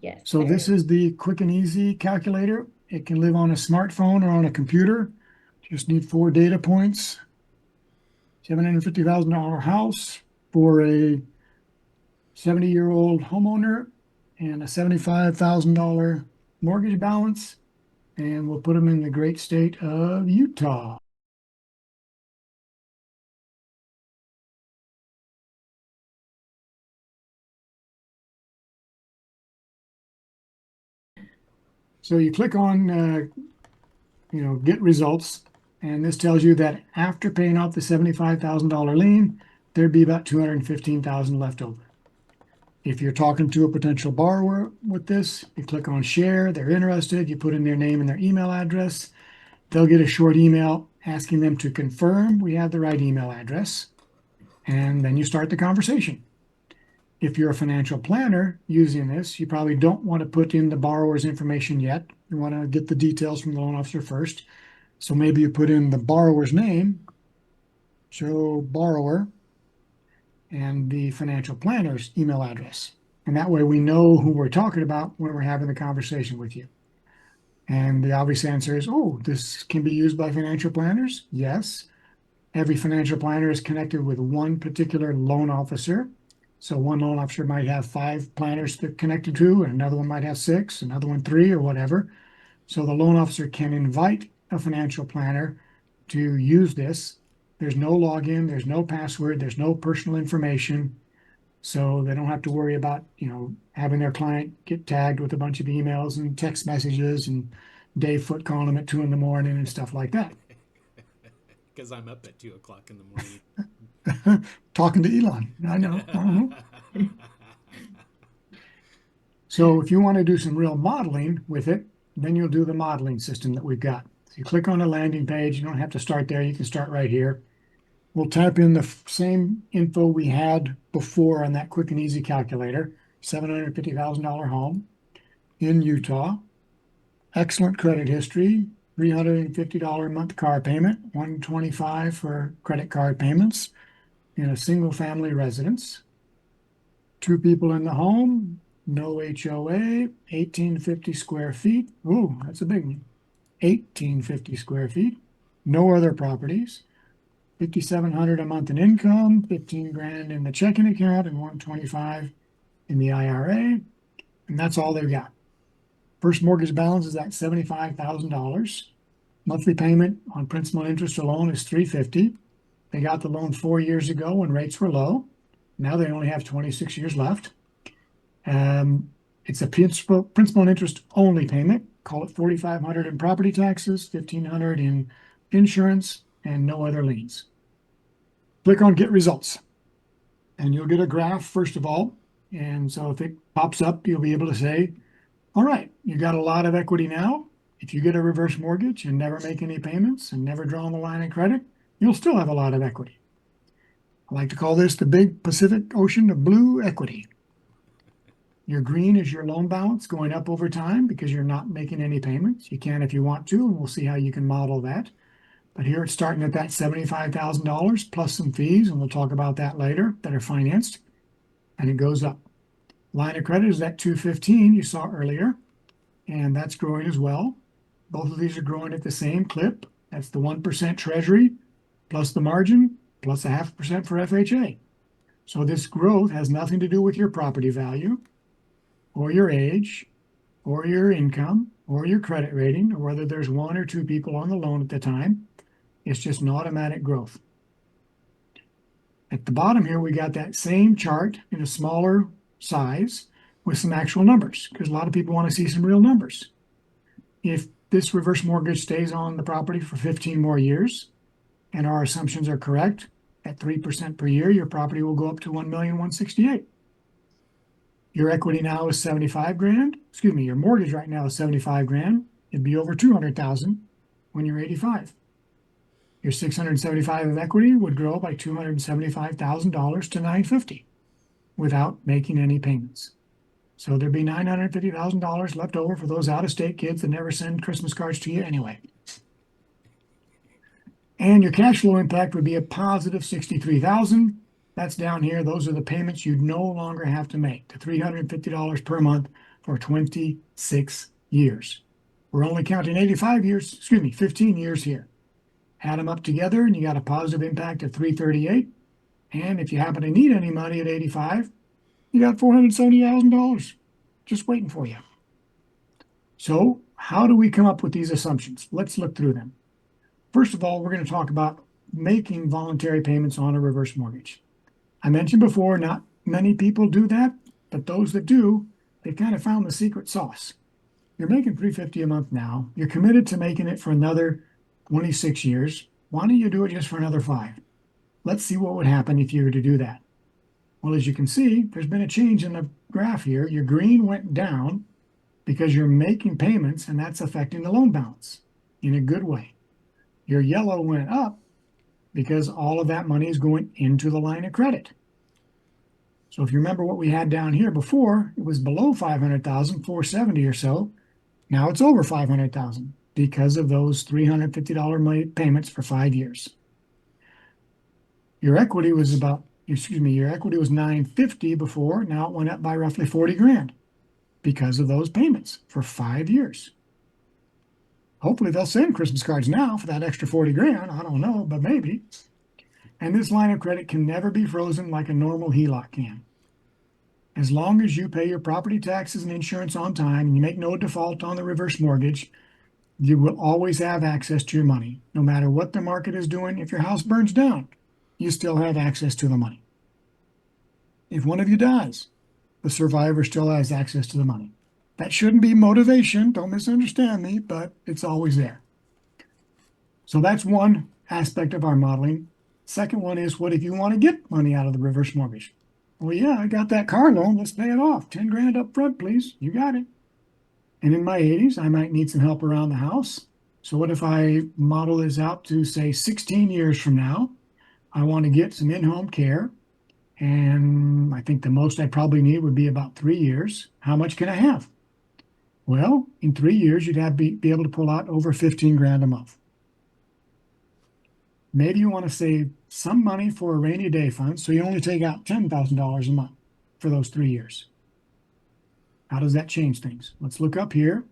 Yes, So this sir. is the quick and easy calculator. It can live on a smartphone or on a computer. Just need four data points. $750,000 house for a 70-year-old homeowner and a $75,000 mortgage balance. And we'll put them in the great state of Utah. So you click on, get results. And this tells you that after paying off the $75,000 lien, there'd be about 215,000 left over. If you're talking to a potential borrower with this, you click on share, they're interested, you put in their name and their email address. They'll get a short email asking them to confirm we have the right email address, and then you start the conversation. If you're a financial planner using this, you probably don't want to put in the borrower's information yet. You want to get the details from the loan officer first. So maybe you put in the borrower's name, show borrower, and the financial planner's email address. And that way we know who we're talking about when we're having the conversation with you. And the obvious answer is, oh, this can be used by financial planners? Yes. Every financial planner is connected with one particular loan officer. So one loan officer might have five planners they're connected to, and another one might have six, another one three, or whatever. So the loan officer can invite a financial planner to use this. There's no login, there's no password, there's no personal information. So they don't have to worry about, having their client get tagged with a bunch of emails and text messages and Dave Foot calling them at 2 in the morning and stuff like that. Because I'm up at 2 o'clock in the morning. Talking to Elon, I know. So if you want to do some real modeling with it, then you'll do the modeling system that we've got. So you click on the landing page. You don't have to start there. You can start right here. We'll type in the same info we had before on that quick and easy calculator, $750,000 home in Utah, excellent credit history, $350 a month car payment, 125 for credit card payments in a single family residence, two people in the home, no HOA, 1850 square feet. Ooh, that's a big one. 1850 square feet, no other properties. 5,700 a month in income, 15 grand in the checking account, and 125 in the IRA. And that's all they've got. First mortgage balance is at $75,000. Monthly payment on principal and interest alone is $350. They got the loan 4 years ago when rates were low. Now they only have 26 years left. It's a principal and interest only payment. Call it 4,500 in property taxes, 1,500 in insurance, and no other liens. Click on Get Results, and you'll get a graph first of all. And so if it pops up, you'll be able to say, all right, you got a lot of equity now. If you get a reverse mortgage and never make any payments and never draw on the line of credit, you'll still have a lot of equity. I like to call this the big Pacific Ocean of blue equity. Your green is your loan balance going up over time because you're not making any payments. You can if you want to, and we'll see how you can model that. But here it's starting at that $75,000 plus some fees, and we'll talk about that later, that are financed, and it goes up. Line of credit is that 215 you saw earlier, and that's growing as well. Both of these are growing at the same clip. That's the 1% treasury plus the margin plus a 0.5% for FHA. So this growth has nothing to do with your property value or your age or your income or your credit rating or whether there's one or two people on the loan at the time. It's just an automatic growth. At the bottom here, we got that same chart in a smaller size with some actual numbers because a lot of people want to see some real numbers. If this reverse mortgage stays on the property for 15 more years and our assumptions are correct, at 3% per year, your property will go up to 1,168,000. Your equity now is 75 grand. Excuse me, your mortgage right now is 75 grand. It'd be over 200,000 when you're 85. Your 675 of equity would grow by $275,000 to 950 without making any payments. So there'd be $950,000 left over for those out-of-state kids that never send Christmas cards to you anyway. And your cash flow impact would be a positive 63,000. That's down here. Those are the payments you'd no longer have to make. The $350 per month for 26 years. We're only counting 85 years, 15 years here. Add them up together and you got a positive impact of 338. And if you happen to need any money at 85, you got $470,000 just waiting for you. So how do we come up with these assumptions? Let's look through them. First of all, we're going to talk about making voluntary payments on a reverse mortgage. I mentioned before, not many people do that, but those that do, they've kind of found the secret sauce. You're making $350 a month now. You're committed to making it for another 26 years. Why don't you do it just for another 5? Let's see what would happen if you were to do that. Well, as you can see, there's been a change in the graph here. Your green went down because you're making payments, and that's affecting the loan balance in a good way. Your yellow went up because all of that money is going into the line of credit. So if you remember what we had down here before, it was below 500,000, 470 or so. Now it's over 500,000 because of those $350 payments for 5 years. Your equity was your equity was 950 before. Now it went up by roughly 40 grand because of those payments for 5 years. Hopefully they'll send Christmas cards now for that extra 40 grand. I don't know, but maybe. And this line of credit can never be frozen like a normal HELOC can. As long as you pay your property taxes and insurance on time and you make no default on the reverse mortgage, you will always have access to your money. No matter what the market is doing, if your house burns down, you still have access to the money. If one of you dies, the survivor still has access to the money. That shouldn't be motivation, don't misunderstand me, but it's always there. So that's one aspect of our modeling. Second one is, what if you want to get money out of the reverse mortgage? Well, yeah, I got that car loan. Let's pay it off. 10 grand up front, please. You got it. And in my 80s, I might need some help around the house. So what if I model this out to, say, 16 years from now? I want to get some in-home care. And I think the most I probably need would be about 3 years. How much can I have? Well, in 3 years, you'd have be able to pull out over 15 grand a month. Maybe you want to save some money for a rainy day fund, so you only take out $10,000 a month for those 3 years. How does that change things? Let's look up here.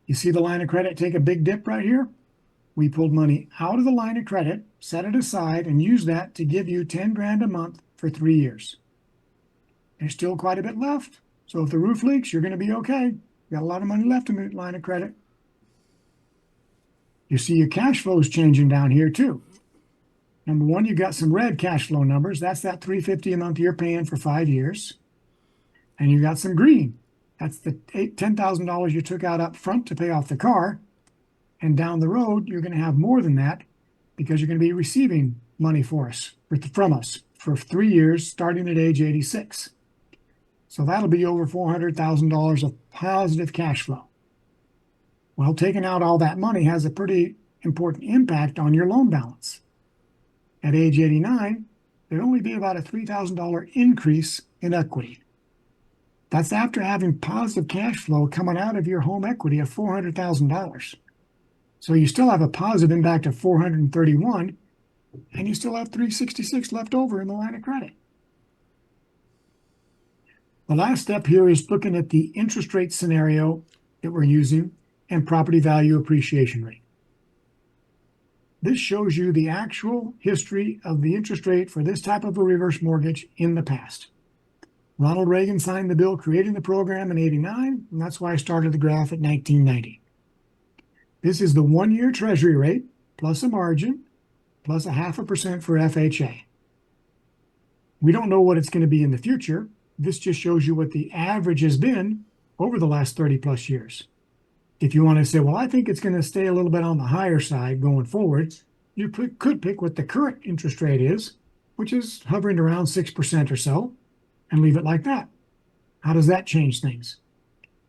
You see the line of credit take a big dip right here? We pulled money out of the line of credit, set it aside, and used that to give you 10 grand a month for 3 years. There's still quite a bit left. So if the roof leaks, you're going to be okay. You got a lot of money left in the line of credit. You see your cash flow is changing down here too. Number one, you got some red cash flow numbers. That's that $350 a month you're paying for 5 years. And you got some green. That's the $10,000 you took out up front to pay off the car. And down the road, you're going to have more than that because you're going to be receiving money from us for 3 years, starting at age 86. So that'll be over $400,000 of positive cash flow. Well, taking out all that money has a pretty important impact on your loan balance. At age 89, there'd only be about a $3,000 increase in equity. That's after having positive cash flow coming out of your home equity of $400,000. So you still have a positive impact of 431, and you still have 366 left over in the line of credit. The last step here is looking at the interest rate scenario that we're using and property value appreciation rate. This shows you the actual history of the interest rate for this type of a reverse mortgage in the past. Ronald Reagan signed the bill creating the program in '89, and that's why I started the graph at 1990. This is the 1-year treasury rate plus a margin plus 0.5% for FHA. We don't know what it's going to be in the future. This just shows you what the average has been over the last 30 plus years. If you want to say, well, I think it's going to stay a little bit on the higher side going forward, you could pick what the current interest rate is, which is hovering around 6% or so, and leave it like that. How does that change things?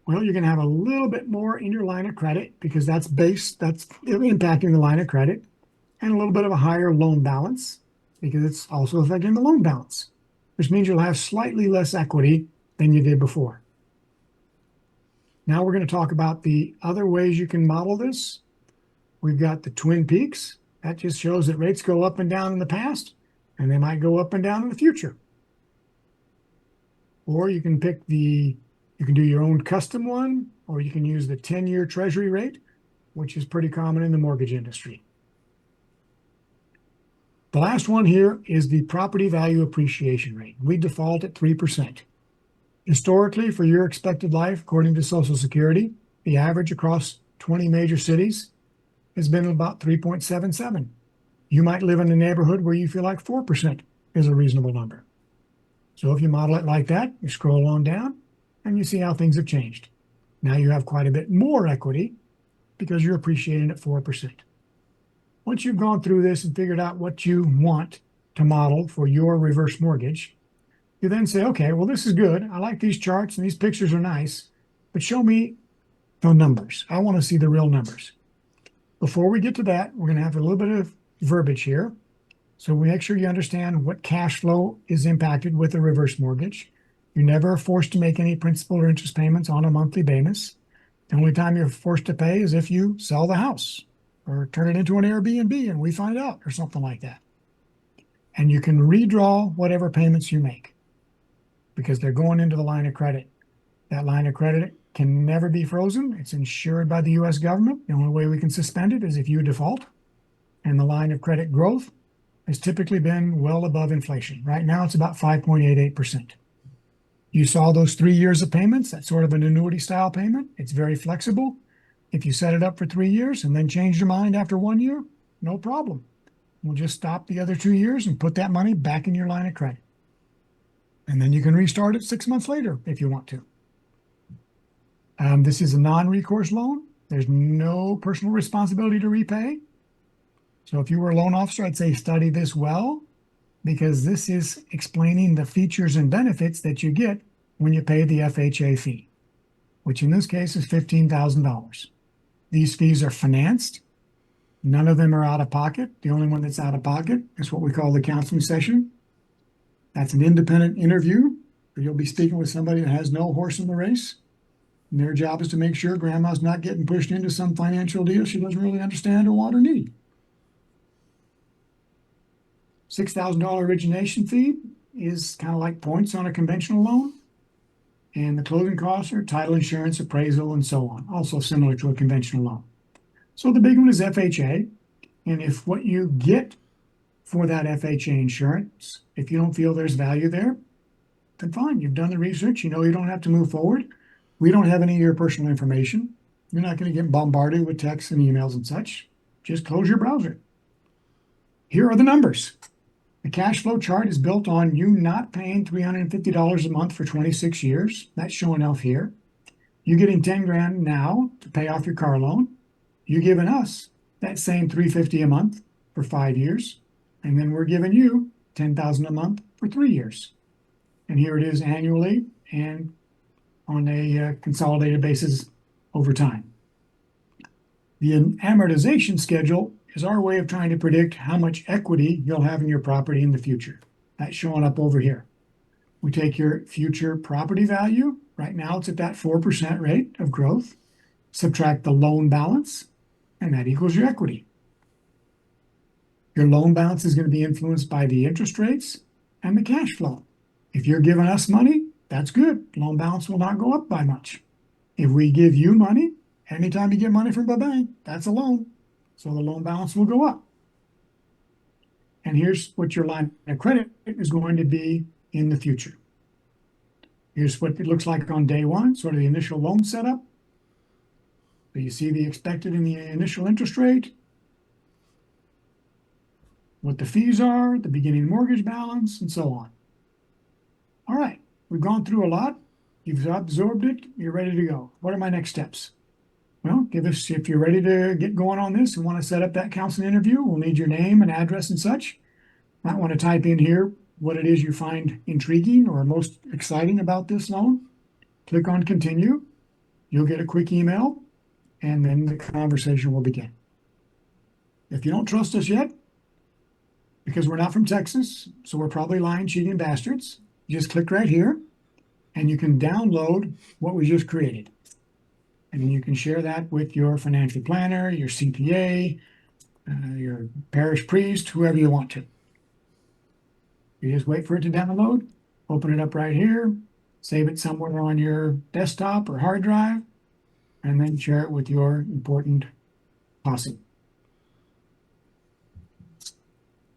Well, you're going to have a little bit more in your line of credit because that's impacting the line of credit, and a little bit of a higher loan balance because it's also affecting the loan balance, which means you'll have slightly less equity than you did before. Now we're going to talk about the other ways you can model this. We've got the Twin Peaks. That just shows that rates go up and down in the past, and they might go up and down in the future. Or you can pick the You can do your own custom one, or you can use the 10-year treasury rate, which is pretty common in the mortgage industry. The last one here is the property value appreciation rate. We default at 3%. Historically, for your expected life, according to Social Security, the average across 20 major cities has been about 3.77. You might live in a neighborhood where you feel like 4% is a reasonable number. So if you model it like that, you scroll on down and you see how things have changed. Now you have quite a bit more equity because you're appreciating at 4%. Once you've gone through this and figured out what you want to model for your reverse mortgage, you then say, okay, well, this is good. I like these charts and these pictures are nice, but show me the numbers. I want to see the real numbers. Before we get to that, we're going to have a little bit of verbiage here. So we make sure you understand what cash flow is impacted with a reverse mortgage. You're never forced to make any principal or interest payments on a monthly basis. The only time you're forced to pay is if you sell the house or turn it into an Airbnb and we find out or something like that. And you can redraw whatever payments you make because they're going into the line of credit. That line of credit can never be frozen. It's insured by the US government. The only way we can suspend it is if you default. And the line of credit growth has typically been well above inflation. Right now, it's about 5.88%. You saw those 3 years of payments. That's sort of an annuity style payment. It's very flexible. If you set it up for 3 years and then change your mind after 1 year, no problem. We'll just stop the other 2 years and put that money back in your line of credit. And then you can restart it 6 months later if you want to. This is a non-recourse loan. There's no personal responsibility to repay. So if you were a loan officer, I'd say study this well, because this is explaining the features and benefits that you get when you pay the FHA fee, which in this case is $15,000. These fees are financed. None of them are out of pocket. The only one that's out of pocket is what we call the counseling session. That's an independent interview where you'll be speaking with somebody that has no horse in the race. And their job is to make sure grandma's not getting pushed into some financial deal she doesn't really understand or want or need. $6,000 origination fee is kind of like points on a conventional loan. And the closing costs are title insurance, appraisal, and so on. Also similar to a conventional loan. So the big one is FHA. And if what you get for that FHA insurance, if you don't feel there's value there, then fine. You've done the research. You know you don't have to move forward. We don't have any of your personal information. You're not going to get bombarded with texts and emails and such. Just close your browser. Here are the numbers. The cash flow chart is built on you not paying $350 a month for 26 years. That's showing off here. You getting 10 grand now to pay off your car loan. You giving us that same $350 a month for 5 years. And then we're giving you $10,000 a month for 3 years. And here it is annually and on a consolidated basis over time. The amortization schedule is our way of trying to predict how much equity you'll have in your property in the future. That's showing up over here. We take your future property value. Right now it's at that 4% rate of growth. Subtract the loan balance, and that equals your equity. Your loan balance is going to be influenced by the interest rates and the cash flow. If you're giving us money, that's good. Loan balance will not go up by much. If we give you money, anytime you get money from a bank, that's a loan. So the loan balance will go up. And here's what your line of credit is going to be in the future. Here's what it looks like on day one, sort of the initial loan setup. So you see the expected in the initial interest rate, what the fees are, the beginning mortgage balance, and so on. All right, we've gone through a lot. You've absorbed it. You're ready to go. What are my next steps? Well, give us, if you're ready to get going on this and want to set up that counseling interview, we'll need your name and address and such. Might want to type in here what it is you find intriguing or most exciting about this loan. Click on continue. You'll get a quick email, and then the conversation will begin. If you don't trust us yet, because we're not from Texas, so we're probably lying, cheating bastards, just click right here, and you can download what we just created. And then you can share that with your financial planner, your CPA, your parish priest, whoever you want to. You just wait for it to download, open it up right here, save it somewhere on your desktop or hard drive, and then share it with your important posse.